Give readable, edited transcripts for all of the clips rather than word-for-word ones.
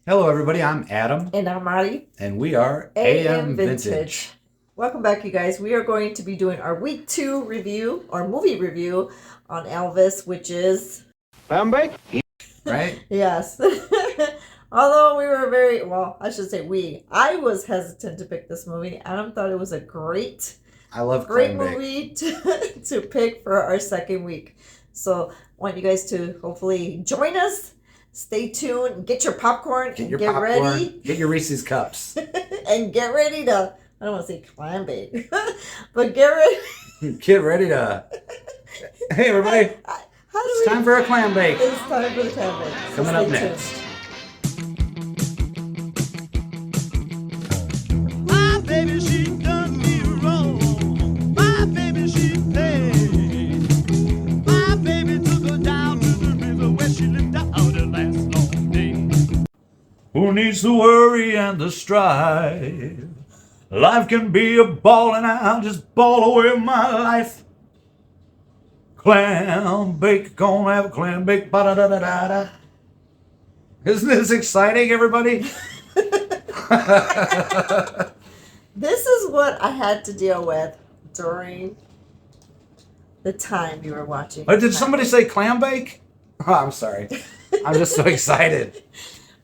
Hello, everybody. I'm Adam. And I'm Marty. And we are AM Vintage. Welcome back, you guys. We are going to be doing our week 2 review, or movie review, on Elvis, which is... Clambake? Right? Yes. Although we were very... Well, I should say we. I was hesitant to pick this movie. Adam thought it was a great Clambake. movie to pick for our second week. So I want you guys to hopefully join us. Stay tuned. Get your popcorn and get ready. Get your Reese's Cups. And get ready to... I don't want to say Clambake, but get ready. Get ready to... Hey, everybody. It's time for a Clambake. It's time for the Clambake. Coming up next. My baby, she done me wrong. My baby, she played. My baby took her down to the river where she lived out the last long day. Who needs the worry and the strife? Life can be a ball and I'll just ball away my life. Clambake, gonna have a clambake, ba-da-da-da-da-da. Isn't this exciting, everybody? This is what I had to deal with during the time you were watching. Did somebody say clambake? Oh, I'm sorry. I'm just so excited.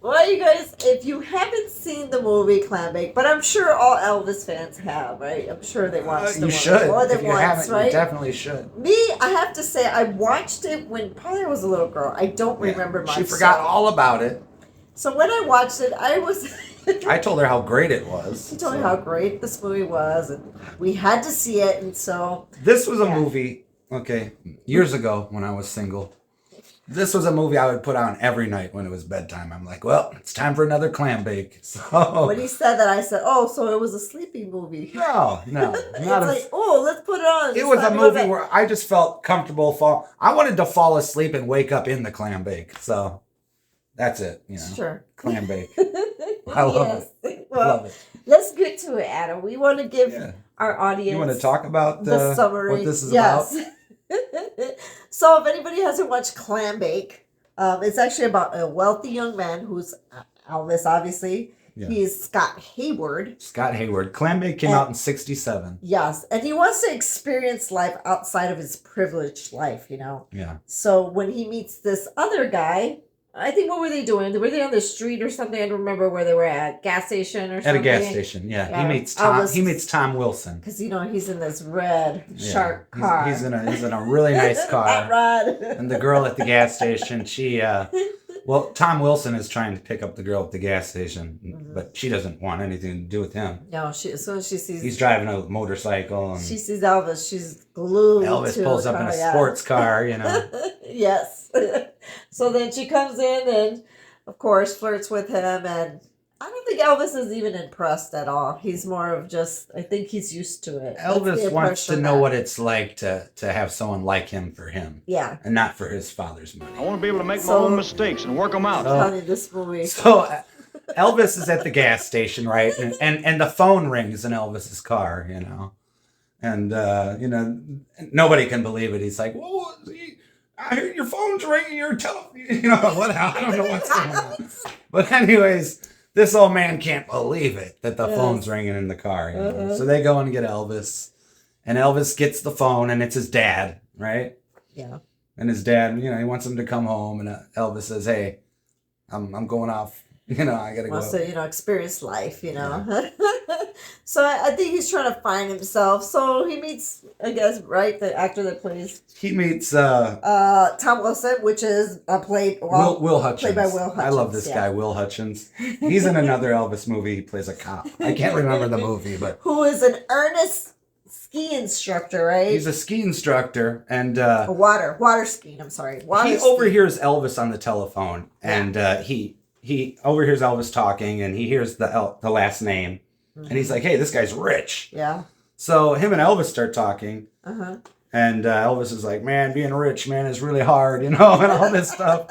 Well, you guys, if you haven't seen the movie Clambake, but I'm sure all Elvis fans have, right? I'm sure they watched the movie should. more than if you once, haven't, right? You definitely should. Me, I have to say, I watched it when probably I was a little girl. I don't remember much. She forgot all about it. So when I watched it, I was... I told her how great it was. She told me how great this movie was, and we had to see it, and so... This was a movie, years ago when I was single. This was a movie I would put on every night when it was bedtime. I'm like, well, it's time for another Clambake. So when he said that, I said, oh, so it was a sleeping movie. No. It's like, oh, let's put it on. It was a movie where I just felt comfortable. I wanted to fall asleep and wake up in the Clambake. So that's it, Sure. Clambake. I love it. Well, love it. Let's get to it, Adam. We want to give our audience... You want to talk about the summary. What this is about? So if anybody hasn't watched Clambake, it's actually about a wealthy young man who's Elvis, obviously. Yeah. He's Scott Hayward. Clambake came out in 1967. Yes. And he wants to experience life outside of his privileged life, Yeah. So when he meets this other guy, I think, what were they doing? Were they on the street or something? I don't remember where they were at. Gas station or something? At a gas station, yeah. He meets Tom Wilson. Because, he's in this red shark car. He's in a really nice car. Hot rod. And the girl at the gas station, Tom Wilson is trying to pick up the girl at the gas station, but she doesn't want anything to do with him. No, as soon as she sees... He's driving a motorcycle. And she sees Elvis, she's glued Elvis to pulls up in a sports car, Yes. So then she comes in and, of course, flirts with him, and I don't think Elvis is even impressed at all. He's more of just, I think he's used to it. Elvis wants to know what it's like to have someone like him for him. Yeah. And not for his father's money. I want to be able to make my own mistakes and work them out. I'm telling you, this movie. So Elvis is at the gas station, right? And the phone rings in Elvis's car, And, nobody can believe it. He's like, whoa, I hear your phone's ringing, your telephone, I don't know what's going on. But anyways, this old man can't believe it that the phone's ringing in the car. So they go and get Elvis, and Elvis gets the phone, and it's his dad, right? Yeah. And his dad, he wants him to come home, and Elvis says, hey, I'm going off. I gotta go. Wants to, experience life, Yeah. So I think he's trying to find himself. So he meets, I guess, right, the actor that plays. He meets Tom Wilson, which is Will Hutchins. Played by Will Hutchins. I love this guy, Will Hutchins. He's in another Elvis movie. He plays a cop. I can't remember the movie, but who is an earnest ski instructor, right? He's a ski instructor and water skiing. I'm sorry, he overhears Elvis on the telephone, and he overhears Elvis talking, and he hears the last name, and he's like, "Hey, this guy's rich." Yeah. So him and Elvis start talking, and Elvis is like, "Man, being rich, man, is really hard, and all this stuff."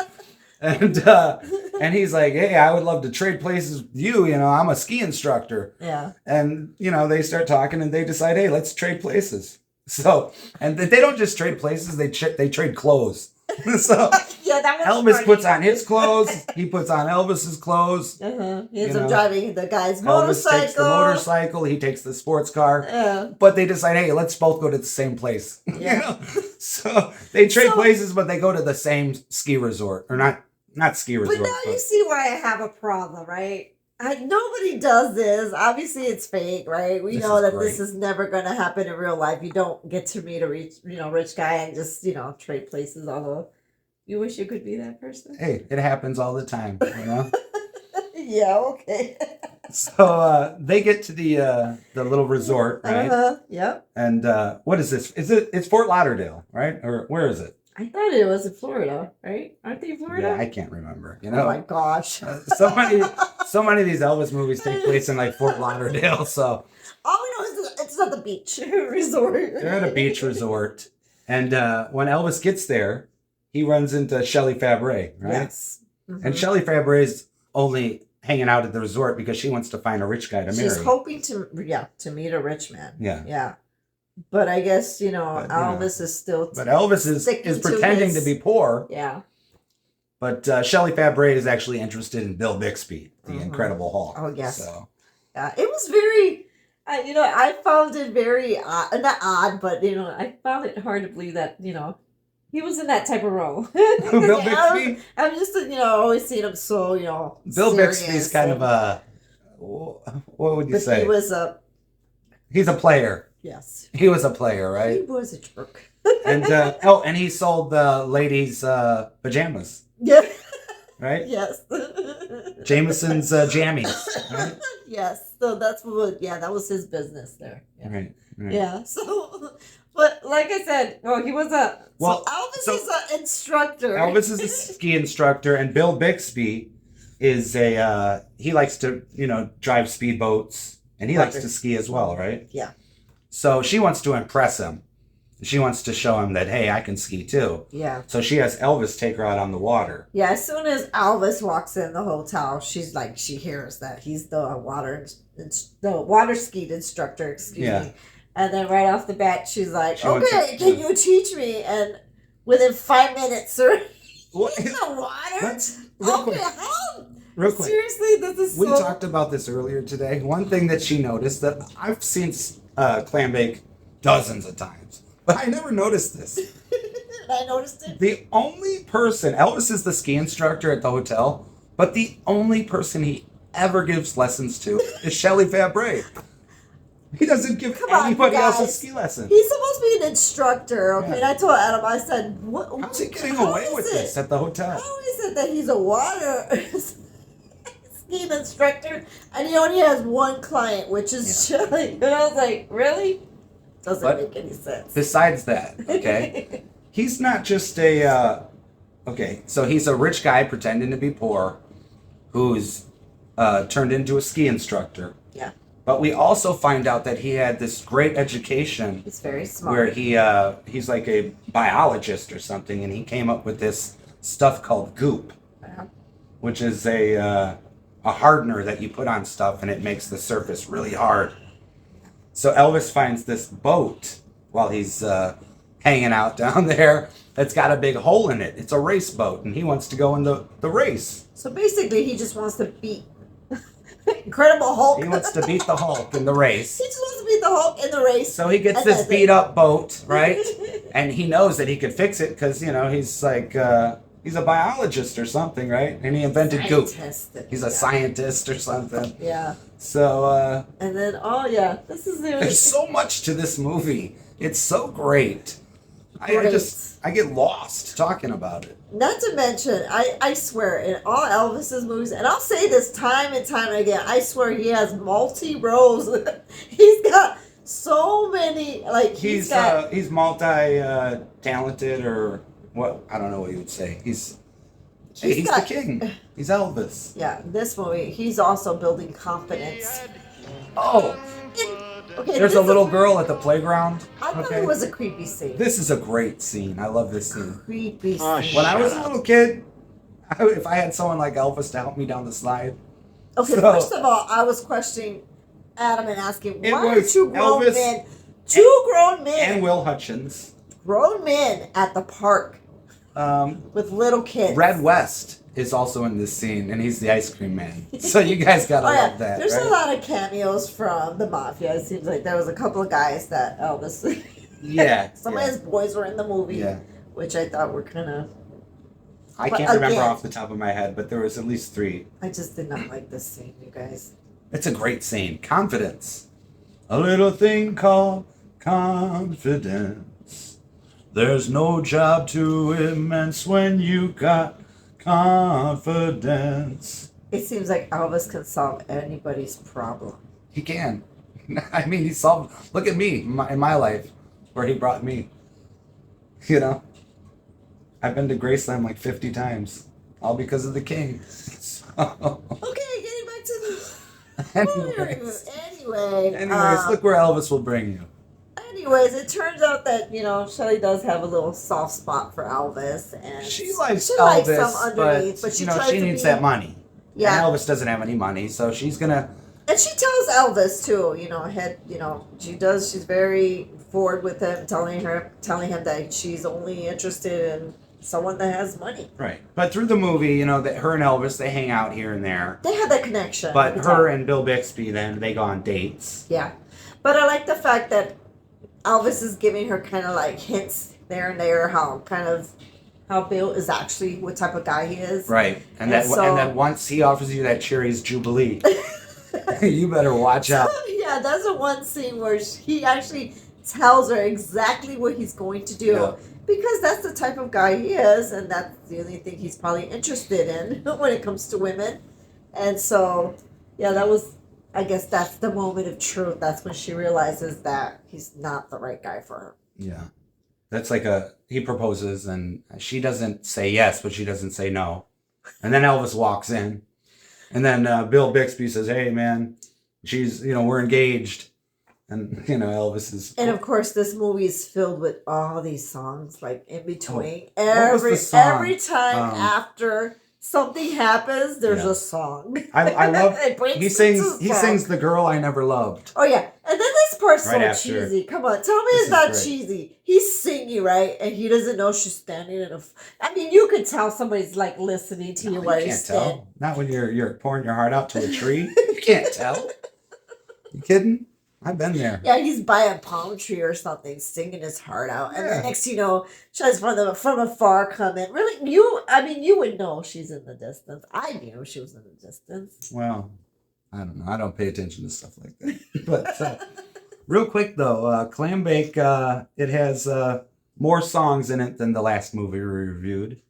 And he's like, "Hey, I would love to trade places with you. I'm a ski instructor." Yeah. And they start talking, and they decide, "Hey, let's trade places." So, and they don't just trade places; they trade clothes. So Yeah, that was Elvis funny. puts on his clothes. He puts on Elvis's clothes. He ends You up know, driving the guy's Elvis motorcycle. takes the motorcycle. He takes the sports car. Yeah. But they decide, hey, let's both go to the same place. Yeah. You know? So they trade So- places, but they go to the same ski resort. Or not ski resort. But now you see why I have a problem, right? Nobody does this. Obviously, it's fake, right? We This know is that great. this is never going to happen in real life. You don't get to meet a rich guy and just, trade places. Although, you wish you could be that person. Hey, it happens all the time, you know? Yeah, okay. So they get to the little resort, right? Yep. And what is this? It's Fort Lauderdale, right? Or where is it? I thought it was in Florida, right? Aren't they in Florida? Yeah, I can't remember. You Oh know, my gosh. so many of these Elvis movies take place in like Fort Lauderdale. So All we know is it's at the beach resort. they're at a beach resort, and when Elvis gets there, he runs into Shelley Fabre, right? Yes. And Shelley Fabre's only hanging out at the resort because she wants to find a rich guy to marry. She's hoping to meet a rich man. Yeah. Yeah. But I guess, But, Elvis is still... But Elvis is sticking to pretending his- to be poor. Yeah. But Shelley Fabre is actually interested in Bill Bixby, the Incredible Hulk. Oh, yes. So, It was very... I found it very... not odd, but, I found it hard to believe that, he was in that type of role. Bill Bixby? I'm just, always seeing him so, Bill serious Bixby's kind of and- a... What would you But say? he was a... He's a player. Yes. He was a player, He right? was a jerk. And and he sold the ladies' pajamas, Yeah. right? Yes. Jameson's jammies, right? Yes. So that was his business there. Yeah. Right. Yeah. So, but like I said, he was Elvis is an instructor. Elvis is a ski instructor, and Bill Bixby is he likes to, drive speedboats, and he likes to ski as well, right? Yeah. So she wants to impress him. She wants to show him that, hey, I can ski too. Yeah. So she has Elvis take her out on the water. Yeah. As soon as Elvis walks in the hotel, she's like, she hears that he's the water ski instructor. Excuse me. And then right off the bat, she's like, She wants okay, to- can you teach me? And within 5 minutes, sir, What? in the water. Real Okay, quick. how? Real quick. Seriously, this is We so... talked about this earlier today. One thing that she noticed that I've seen Clambake dozens of times, but I never noticed this. I noticed it. The only person, Elvis is the ski instructor at the hotel, but the only person he ever gives lessons to is Shelley Fabre. He doesn't give Come on, anybody you else a guys. ski lesson. He's supposed to be an instructor, okay? Yeah. And I told Adam, I said, what? How's he getting how away is with it? this at the hotel? How is it that he's a water ski instructor and he only has one client, which is Shelley? And I was like, really? Doesn't But make any sense. Besides that, okay, he's not just a, so he's a rich guy pretending to be poor who's turned into a ski instructor. Yeah. But we also find out that he had this great education He's very smart. where he's like a biologist or something, and he came up with this stuff called goop, Yeah. which is a hardener that you put on stuff and it makes the surface really hard. So Elvis finds this boat while he's hanging out down there that's got a big hole in it. It's a race boat, and he wants to go in the race. So basically, he just wants to beat Incredible Hulk. He wants to beat the Hulk in the race. He just wants to beat the Hulk in the race. So he gets And this that's beat it. up boat, right? And he knows that he could fix it because, he's like, he's a biologist or something, right? And he invented goop. Scientist. He's a scientist or something. Yeah. So And then, this is the there's so much to this movie. It's so great. I Great. I get lost talking about it. Not to mention, I swear, in all Elvis's movies, and I'll say this time and time again, I swear he has multi-roles. He's got so many, like, He's got... multi-talented or what? I don't know what you would say. He's got- the king. He's Elvis. Yeah, in this movie, he's also building confidence. Oh, Okay, there's a this little is- girl at the playground. I thought it was a creepy scene. This is a great scene. I love this scene. Creepy scene. Oh, When I was a little kid, if I had someone like Elvis to help me down the slide, Okay, So- first of all, I was questioning Adam and asking, It why are was two grown Elvis men, and Will Hutchins. grown men at the park? with little kids. Red West is also in this scene, and he's the ice cream man. So you guys gotta love that. There's right? a lot of cameos from the Mafia. It seems like there was a couple of guys that Elvis. Yeah. Some of his boys were in the movie, Yeah. which I thought were kind of. I But can't remember again- off the top of my head, but there was at least 3. I just did not like this scene, you guys. It's a great scene. Confidence. A little thing called confidence. There's no job too immense when you got confidence. It seems like Elvis can solve anybody's problem. He can. I mean, he solved. Look at me in my life, where he brought me. You know, I've been to Graceland like 50 times, all because of the King. So, Okay, getting back to the. anyways, look where Elvis will bring you. Anyways, it turns out that Shelley does have a little soft spot for Elvis, and She likes some Elvis, underneath, but she tries she to needs be- that money. Yeah. And Elvis doesn't have any money, so she's gonna. And she tells Elvis too, she does. She's very forward with him, telling him that she's only interested in someone that has money. Right. But through the movie, that her and Elvis, they hang out here and there. They have that connection. But every her time. and Bill Bixby, then they go on dates. Yeah, but I like the fact that Elvis is giving her kind of like hints there and there how Bill is actually what type of guy he is. Right. And And so- then once he offers you that Cherry's Jubilee, you better watch out. Yeah, that's the one scene where he actually tells her exactly what he's going to do. Yeah. Because that's the type of guy he is, and that's the only thing he's probably interested in when it comes to women. And so, yeah, I guess that's the moment of truth. That's when she realizes that he's not the right guy for her. Yeah. That's like he proposes and she doesn't say yes, but she doesn't say no. And then Elvis walks in. And then Bill Bixby says, "Hey, man, we're engaged." And, Elvis is... And of course, this movie is filled with all these songs, like in between. what was the song? Every time after something happens, there's a song. I love... It breaks he into sings song. The Girl I Never Loved. Oh, yeah. And then this part's Right so after. cheesy. Come on. Tell me This it's not is great. cheesy. He's singing, right? And he doesn't know she's standing in a... I mean, you could tell somebody's, like, listening to you You while can't you're standing. tell. Not when you're pouring your heart out to a tree. You can't tell. You kidding? I've been there. Yeah, he's by a palm tree or something, singing his heart out. And Yeah. then next, tries from afar come in. Really, you would know she's in the distance. I knew she was in the distance. Well, I don't know. I don't pay attention to stuff like that. But real quick though, Clambake, it has more songs in it than the last movie we reviewed.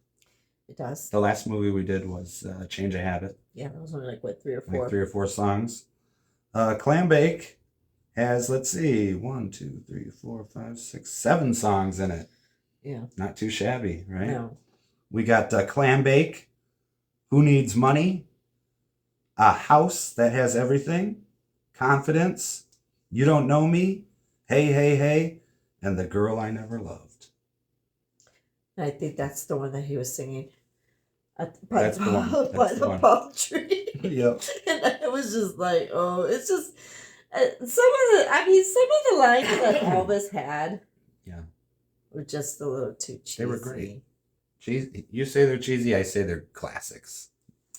It does. The last movie we did was Change of Habit, Yeah, that was only like, what, 3 or 4? like 3 or 4 songs. Clambake has, let's see, 1, 2, 3, 4, 5, 6, 7 songs in it. Yeah. Not too shabby, right? No. We got Clambake, Who Needs Money, A House That Has Everything, Confidence, You Don't Know Me, Hey, Hey, Hey, and The Girl I Never Loved. I think that's the one that he was singing. That's the one. That's By the the one. palm tree. Yep. And it was just like, oh, it's just... some of the lines that Elvis had Yeah. were just a little too cheesy. They were great. You say they're cheesy, I say they're classics.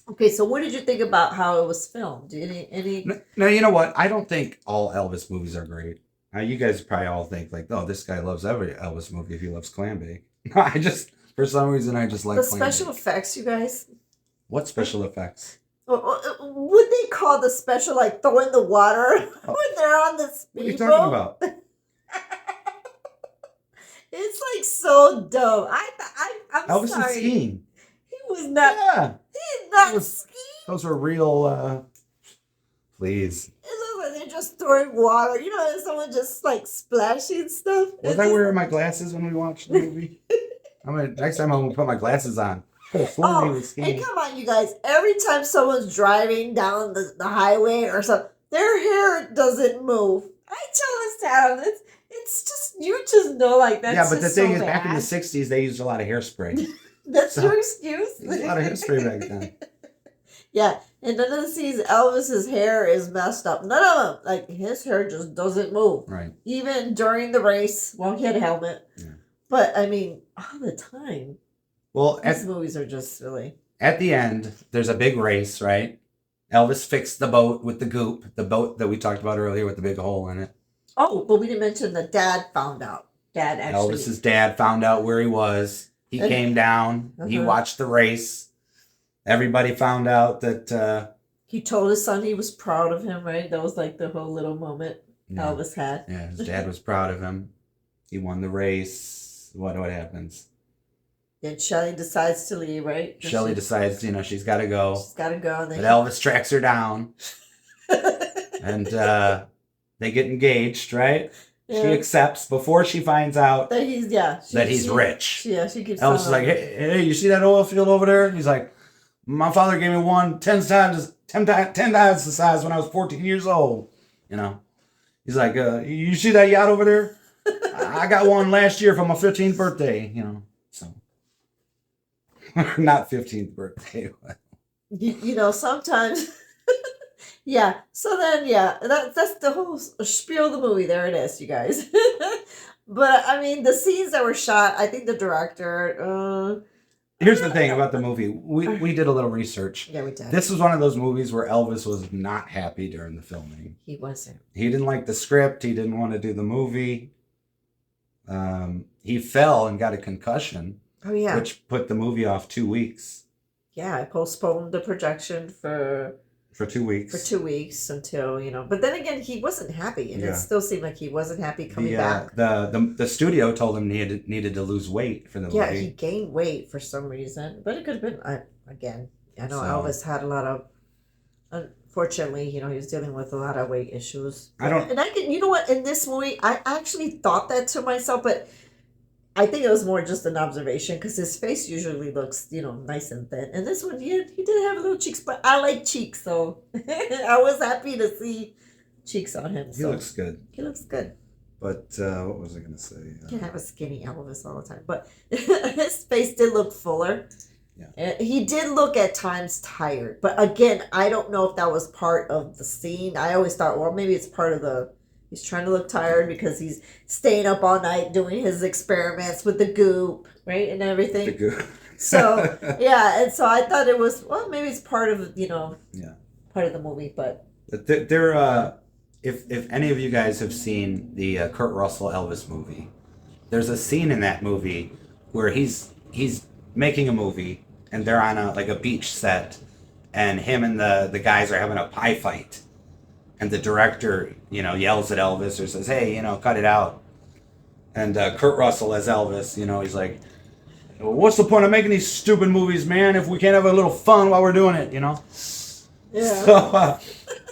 Okay, so what did you think about how it was filmed? Any? No, you know what? I don't think all Elvis movies are great. You guys probably all think like, oh, this guy loves every Elvis movie if he loves Clambake. For some reason, I just like The Clambake. special effects, you guys? What special effects? Would they call the special like throwing the water when they're on the What are speedboat? you talking about? It's like so dumb. I'm Elvis sorry. is skiing. He was not. Yeah. He's not That was- skiing. Those were real, please. It looks like they're just throwing water. And someone just like splashing stuff. Was I wearing my glasses when we watched the movie? Next time I'm going to put my glasses on. Could have sworn he was And skiing. come on, you guys. Every time someone's driving down the highway or something, their hair doesn't move. I tell this to it's just, you just know, like, that's Yeah, but the just thing so is, back in the bad. 60s, they used a lot of hairspray. That's so- your excuse? There was a lot of hairspray back then. Yeah, and none of the scenes, Elvis's hair is messed up. None of them. Like, his hair just doesn't move. Right. Even during the race, well, he had a helmet. Yeah. But, all the time. Well, These movies are just silly. at the end, there's a big race, right? Elvis fixed the boat with the goop, the boat that we talked about earlier with the big hole in it. Oh, but we didn't mention that Dad found out. Dad actually. Elvis's dad found out where he was. He And- came down. He watched the race. Everybody found out that. He told his son he was proud of him, right? That was like the whole little moment Elvis had. Yeah, his dad was proud of him. He won the race. What happens? Then Shelly decides to leave, right? Shelly decides, she's got to go. She's got to go. And But Elvis tracks her down. And they get engaged, right? Yeah. She accepts before she finds out that he's rich. Yeah, she keeps. Elvis is like, hey, you see that oil field over there? He's like, my father gave me one 10 times the size when I was 14 years old. He's like, you see that yacht over there? I got one last year for my 15th birthday. So not 15th birthday. Sometimes. Yeah. So then, that's the whole spiel of the movie. There it is, you guys. But I mean, the scenes that were shot, I think the director. Here's the thing about the movie. We did a little research. Yeah, we did. This was one of those movies where Elvis was not happy during the filming. He wasn't. He didn't like the script. He didn't want to do the movie. He fell and got a concussion. Oh yeah. Which put the movie off 2 weeks. Yeah, I postponed the projection for 2 weeks. For 2 weeks until, But then again, he wasn't happy. And it still seemed like he wasn't happy coming back. The studio told him he needed to lose weight for the movie. Yeah, he gained weight for some reason. But it could have been, again, I know Elvis had a lot of, unfortunately, he was dealing with a lot of weight issues. You know what, in this movie, I actually thought that to myself, but I think it was more just an observation because his face usually looks, nice and thin. And this one, he did have little cheeks, but I like cheeks, so I was happy to see cheeks on him. He looks good. He looks good. But what was I going to say? You can't have a skinny Elvis all the time. But his face did look fuller. Yeah. He did look at times tired. But again, I don't know if that was part of the scene. I always thought, well, maybe it's part of he's trying to look tired because he's staying up all night doing his experiments with the goop, right, and everything. The goop. So, yeah, and so I thought it was, well, maybe it's part of, part of the movie, but. If any of you guys have seen the Kurt Russell Elvis movie, there's a scene in that movie where he's making a movie and they're on a beach set and him and the guys are having a pie fight. And the director, yells at Elvis or says, hey, cut it out. And Kurt Russell as Elvis, he's like, what's the point of making these stupid movies, man, if we can't have a little fun while we're doing it, Yeah. So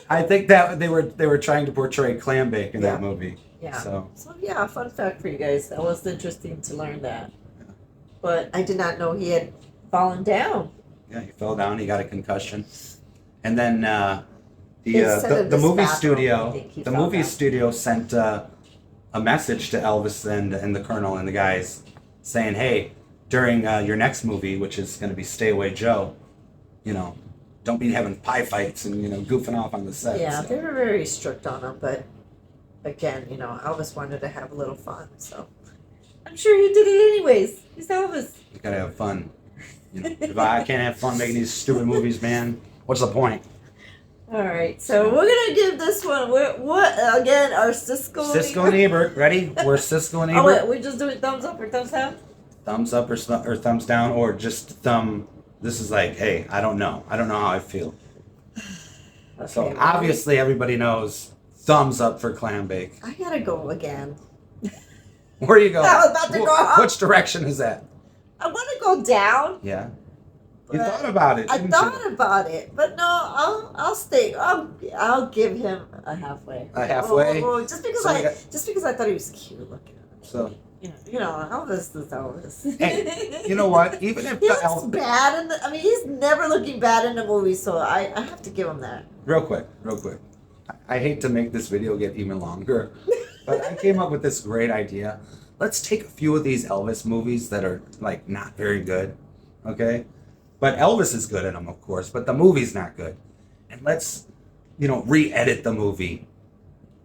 I think that they were trying to portray Clambake in that movie. Yeah. So yeah, fun fact for you guys. That was interesting to learn that. Yeah. But I did not know he had fallen down. Yeah, he fell down. He got a concussion. And then... The movie studio sent a message to Elvis and the Colonel and the guys saying, hey, during your next movie, which is going to be Stay Away Joe, don't be having pie fights and goofing off on the set. Yeah, they were very strict on him, but again, Elvis wanted to have a little fun, so I'm sure he did it anyways. He's Elvis. You gotta have fun. If I can't have fun making these stupid movies, man, what's the point? All right, so we're gonna give this one. What again? Our Siskel and Ebert. Ready? We're Siskel and Ebert. Oh wait, we're just doing thumbs up or thumbs down. Thumbs up or thumbs down, or just thumb. This is like, hey, I don't know how I feel. Okay, so obviously everybody knows thumbs up for Clambake. I gotta go again. Where are you going? I was about to go up. Which direction is that? I want to go down. Yeah. You thought about it. I thought about it, but no, I'll stay. I'll give him a halfway. A halfway. Just because I thought he was cute looking. So. Elvis is Elvis. Hey, you know what? Even if he looks bad he's never looking bad in the movie, so I have to give him that. Real quick. I hate to make this video get even longer, but I came up with this great idea. Let's take a few of these Elvis movies that are like not very good, okay? But Elvis is good in them, of course, but the movie's not good. And let's, re-edit the movie,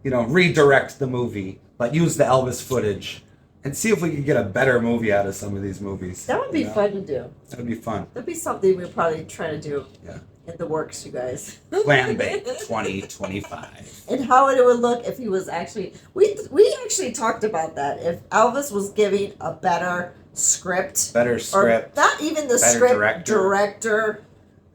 redirect the movie, but use the Elvis footage and see if we could get a better movie out of some of these movies. That would be fun to do. That would be fun. That'd be something we'd probably try to do Yeah. in the works, you guys. Clambake 2025. And how it would look if he was actually. We actually talked about that. If Elvis was giving a better script. Better script. Or not even the better script. director.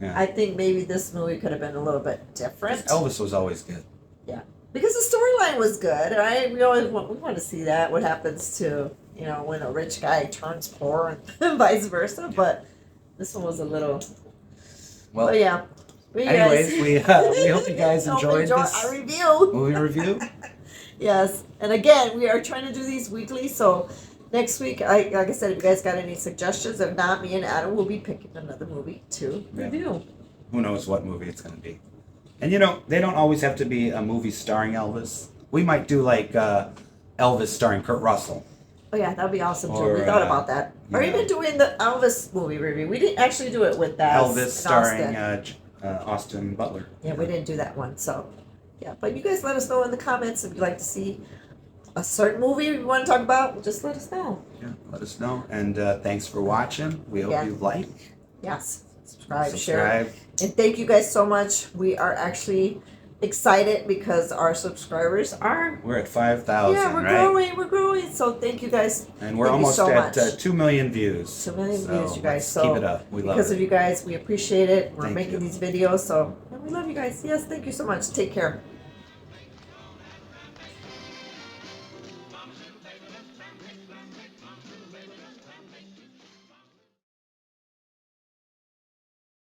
Yeah. I think maybe this movie could have been a little bit different. Elvis was always good. Yeah. Because the storyline was good, right? We always want to see that. What happens to, when a rich guy turns poor and vice versa. But this one was a little. Well, but yeah. But anyways, we hope you guys enjoyed this our review. movie review. Yes. And again, we are trying to do these weekly. So next week, like I said, if you guys got any suggestions, if not, me and Adam will be picking another movie to review. Who knows what movie it's going to be. And they don't always have to be a movie starring Elvis. We might do like Elvis starring Kurt Russell. Oh yeah, that'd be awesome too. Or, We thought about that. Or even doing the Elvis movie review. We didn't actually do it with that. Elvis starring Austin Butler. Yeah, we didn't do that one. So, yeah. But you guys let us know in the comments if you'd like to see a certain movie you want to talk about. Just let us know. Yeah, let us know. And thanks for watching. We hope you like. Yes. Subscribe, share. And thank you guys so much. We are actually excited because our subscribers are. We're at 5,000, yeah, we're growing. So thank you guys. And we're almost at 2 million views. 2 million views, you guys. So keep it up. We love it. Because of you guys, we appreciate it. We're Thank making you. these videos, so we love you guys. Yes, thank you so much. Take care.